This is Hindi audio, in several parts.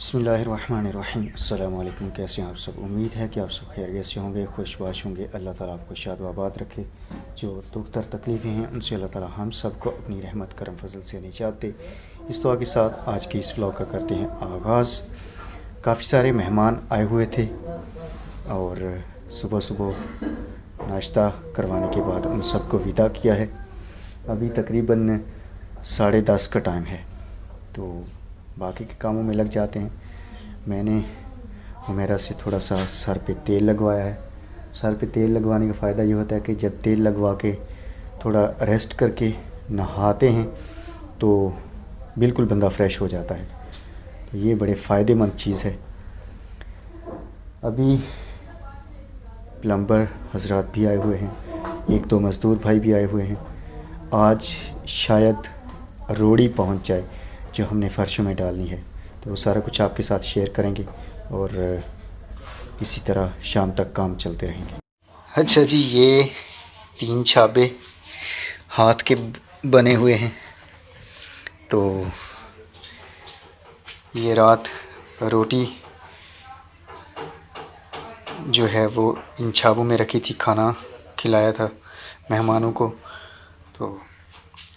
बिस्मिल्लाहिर्रहमानिर्रहीम। अस्सलाम वालेकुम। कैसे हैं आप सब? उम्मीद है कि आप सब खैरियत से होंगे, खुशबाश होंगे। अल्लाह ताला आपको शाद व आबाद रखे। जो दुख दर तकलीफ़ें हैं उनसे अल्लाह ताला हम सब को अपनी रहमत करम फजल से निजात दे। इस दुआ के साथ आज के इस व्लॉग का करते हैं आगाज़। काफ़ी सारे मेहमान आए हुए थे और सुबह सुबह नाश्ता करवाने के बाद उन सबको विदा किया है। अभी तकरीबन 10:30 का टाइम है, तो बाकी के कामों में लग जाते हैं। मैंने हुमैरा से थोड़ा सा सर पे तेल लगवाया है। सर पे तेल लगवाने का फ़ायदा ये होता है कि जब तेल लगवा के थोड़ा रेस्ट करके नहाते हैं तो बिल्कुल बंदा फ्रेश हो जाता है। तो ये बड़े फ़ायदेमंद चीज़ है। अभी प्लम्बर हजरात भी आए हुए हैं, एक दो मज़दूर भाई भी आए हुए हैं। आज शायद रोड़ी पहुंच जाए जो हमने फ़र्शों में डालनी है, तो वो सारा कुछ आपके साथ शेयर करेंगे और इसी तरह शाम तक काम चलते रहेंगे। अच्छा जी, ये 3 छाबे हाथ के बने हुए हैं। तो ये रात रोटी जो है वो इन छाबों में रखी थी, खाना खिलाया था मेहमानों को। तो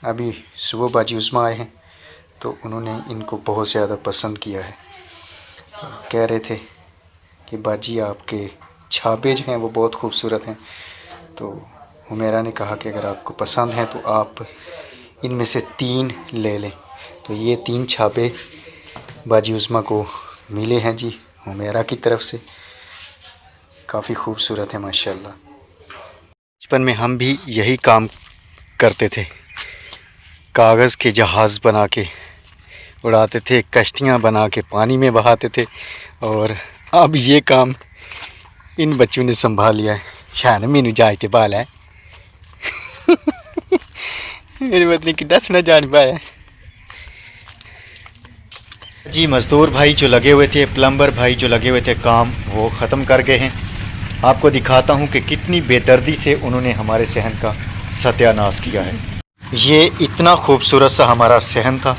अभी सुबह बाजी उस्मा आए हैं तो उन्होंने इनको बहुत ज़्यादा पसंद किया है। कह रहे थे कि बाजी आपके छाबे जो हैं वो बहुत खूबसूरत हैं। तो हुमैरा ने कहा कि अगर आपको पसंद हैं तो आप इनमें से 3 ले लें। तो ये 3 छाबे बाजी उस्मा को मिले हैं जी हुमैरा की तरफ से। काफ़ी खूबसूरत है माशाल्लाह। बचपन में हम भी यही काम करते थे, कागज़ के जहाज़ बना के उड़ाते थे, कश्तियाँ बना के पानी में बहाते थे। और अब ये काम इन बच्चों ने संभाल लिया है। शान मीनू जाते बाल है मेरे बदले की दस ना जान पाया जी। मज़दूर भाई जो लगे हुए थे, प्लम्बर भाई जो लगे हुए थे काम, वो ख़त्म कर गए हैं। आपको दिखाता हूँ कि कितनी बेदर्दी से उन्होंने हमारे सहन का सत्यानाश किया है। ये इतना खूबसूरत सा हमारा सहन था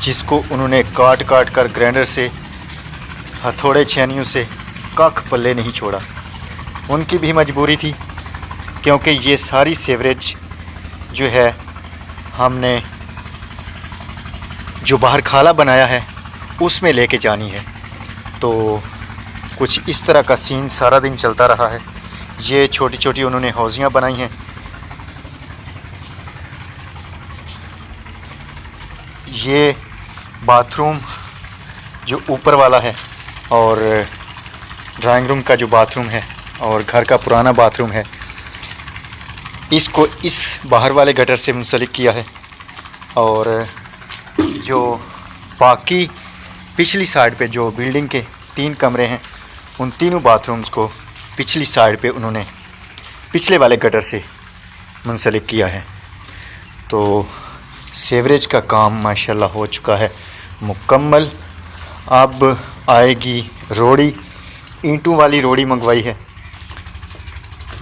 जिसको उन्होंने काट काट कर ग्राइंडर से, हथौड़े छेनियों से कख पल्ले नहीं छोड़ा। उनकी भी मजबूरी थी, क्योंकि ये सारी सीवरेज जो है हमने जो बाहर खाला बनाया है उसमें लेके जानी है। तो कुछ इस तरह का सीन सारा दिन चलता रहा है। ये छोटी छोटी उन्होंने हौजियाँ बनाई हैं। ये बाथरूम जो ऊपर वाला है और ड्राइंग रूम का जो बाथरूम है और घर का पुराना बाथरूम है, इसको इस बाहर वाले गटर से मुंसलिक किया है। और जो बाकी पिछली साइड पे जो बिल्डिंग के 3 कमरे हैं, उन तीनों बाथरूम्स को पिछली साइड पे उन्होंने पिछले वाले गटर से मुंसलिक किया है। तो सीवरेज का काम माशाल्लाह हो चुका है मुकम्मल। अब आएगी रोड़ी, ईंटों वाली रोड़ी मंगवाई है।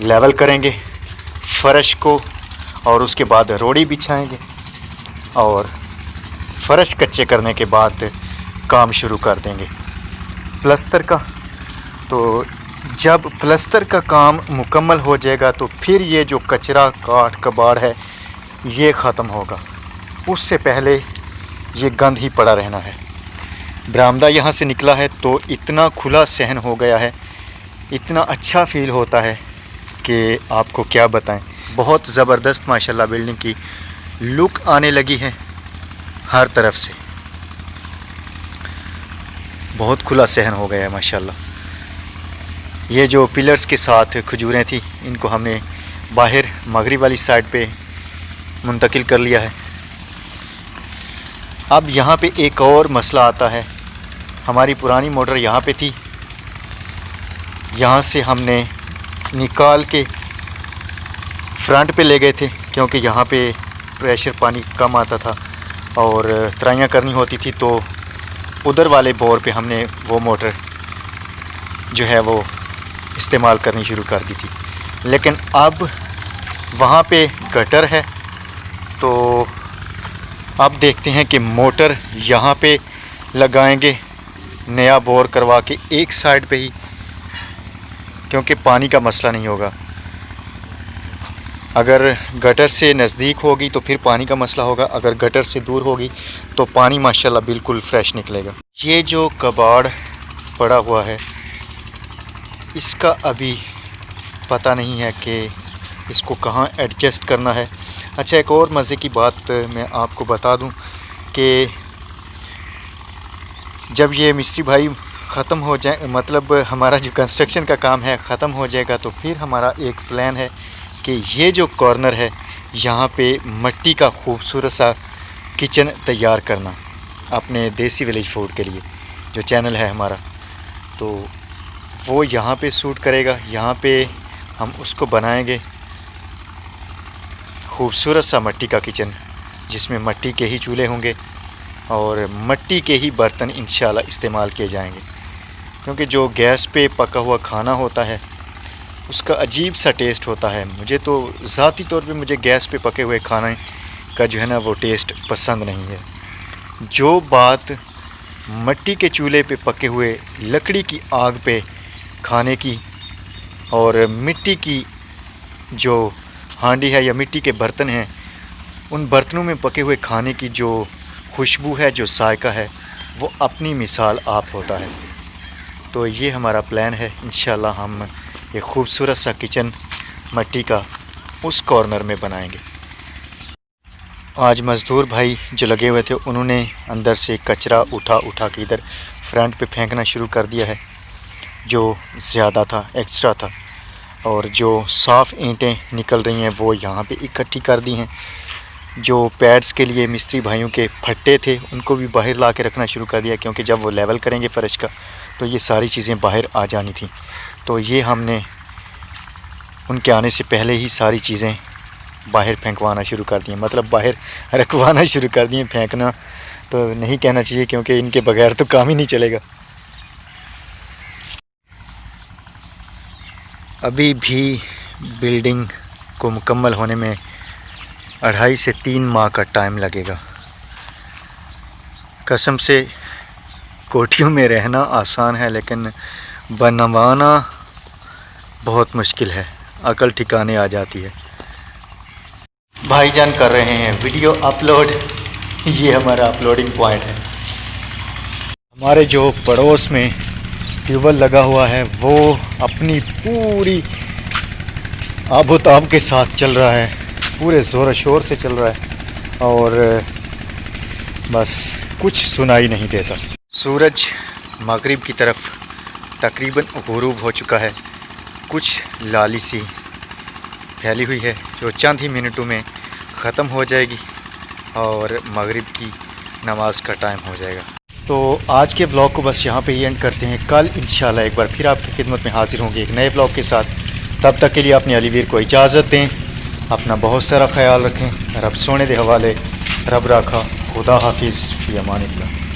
लेवल करेंगे फ़र्श को और उसके बाद रोड़ी बिछाएंगे और फ़र्श कच्चे करने के बाद काम शुरू कर देंगे प्लस्तर का। तो जब प्लस्तर का काम मुकम्मल हो जाएगा तो फिर ये जो कचरा काट कबाड़ है ये ख़त्म होगा। उससे पहले ये गंद ही पड़ा रहना है। बरामदा यहाँ से निकला है तो इतना खुला सहन हो गया है, इतना अच्छा फ़ील होता है कि आपको क्या बताएं। बहुत ज़बरदस्त माशाल्लाह बिल्डिंग की लुक आने लगी है हर तरफ से। बहुत खुला सहन हो गया है माशाल्लाह। ये जो पिलर्स के साथ खजूरें थी, इनको हमने बाहर मगरिब वाली साइड पे मुंतकिल कर लिया है। अब यहाँ पे एक और मसला आता है। हमारी पुरानी मोटर यहाँ पे थी, यहाँ से हमने निकाल के फ्रंट पे ले गए थे, क्योंकि यहाँ पे प्रेशर पानी कम आता था और तराइयाँ करनी होती थी। तो उधर वाले बोर पे हमने वो मोटर जो है वो इस्तेमाल करनी शुरू कर दी थी। लेकिन अब वहाँ पे गटर है, तो अब देखते हैं कि मोटर यहाँ पे लगाएंगे नया बोर करवा के एक साइड पे ही, क्योंकि पानी का मसला नहीं होगा। अगर गटर से नज़दीक होगी तो फिर पानी का मसला होगा, अगर गटर से दूर होगी तो पानी माशाल्लाह बिल्कुल फ्रेश निकलेगा। ये जो कबाड़ पड़ा हुआ है इसका अभी पता नहीं है कि इसको कहाँ एडजस्ट करना है। अच्छा, एक और मज़े की बात मैं आपको बता दूं कि जब ये मिस्त्री भाई ख़त्म हो जाए, मतलब हमारा जो कंस्ट्रक्शन का काम है ख़त्म हो जाएगा, तो फिर हमारा एक प्लान है कि ये जो कॉर्नर है यहाँ पे मिट्टी का खूबसूरत सा किचन तैयार करना अपने देसी विलेज फूड के लिए, जो चैनल है हमारा, तो वो यहाँ पे सूट करेगा। यहाँ पे हम उसको बनाएंगे खूबसूरत सा मिट्टी का किचन, जिसमें मिट्टी के ही चूल्हे होंगे और मिट्टी के ही बर्तन इंशाल्लाह इस्तेमाल किए जाएंगे, क्योंकि जो गैस पे पका हुआ खाना होता है उसका अजीब सा टेस्ट होता है। मुझे तो ज़ाती तौर पे मुझे गैस पे पके हुए खाने का जो है ना वो टेस्ट पसंद नहीं है। जो बात मिट्टी के चूल्हे पे पके हुए लकड़ी की आग पे खाने की और मिट्टी की जो हांडी है या मिट्टी के बर्तन हैं, उन बर्तनों में पके हुए खाने की जो खुशबू है, जो जायका है, वो अपनी मिसाल आप होता है। तो ये हमारा प्लान है, इंशाल्लाह हम ये खूबसूरत सा किचन मिट्टी का उस कॉर्नर में बनाएंगे। आज मज़दूर भाई जो लगे हुए थे उन्होंने अंदर से कचरा उठा के इधर फ्रंट पे फेंकना शुरू कर दिया है, जो ज़्यादा था, एक्स्ट्रा था, और जो साफ़ ईंटें निकल रही हैं वो यहाँ पे इकट्ठी कर दी हैं। जो पैड्स के लिए मिस्त्री भाइयों के फट्टे थे उनको भी बाहर ला के रखना शुरू कर दिया, क्योंकि जब वो लेवल करेंगे फ़र्श का तो ये सारी चीज़ें बाहर आ जानी थी। तो ये हमने उनके आने से पहले ही सारी चीज़ें बाहर फेंकवाना शुरू कर दी, मतलब बाहर रखवाना शुरू कर दिए। फेंकना तो नहीं कहना चाहिए, क्योंकि इनके बगैर तो काम ही नहीं चलेगा। अभी भी बिल्डिंग को मुकम्मल होने में 2.5 से 3 माह का टाइम लगेगा। कसम से कोठियों में रहना आसान है, लेकिन बनवाना बहुत मुश्किल है, अकल ठिकाने आ जाती है। भाईजान कर रहे हैं वीडियो अपलोड, ये हमारा अपलोडिंग पॉइंट है। हमारे जो पड़ोस में ट्यूबवेल लगा हुआ है वो अपनी पूरी आबोताब के साथ चल रहा है, पूरे ज़ोर शोर से चल रहा है, और बस कुछ सुनाई नहीं देता। सूरज मगरिब की तरफ तकरीबन गुरूब हो चुका है, कुछ लाली सी फैली हुई है जो चंद ही मिनटों में ख़त्म हो जाएगी और मगरिब की नमाज का टाइम हो जाएगा। तो आज के ब्लॉग को बस यहाँ पे ही एंड करते हैं। कल इंशाल्लाह एक बार फिर आपकी खिदमत में हाजिर होंगे एक नए ब्लॉग के साथ। तब तक के लिए अपने अलीवीर को इजाज़त दें, अपना बहुत सारा ख्याल रखें। रब सोने दे हवाले, रब राखा, खुदा हाफिज़, फ़ी अमानिल्लाह।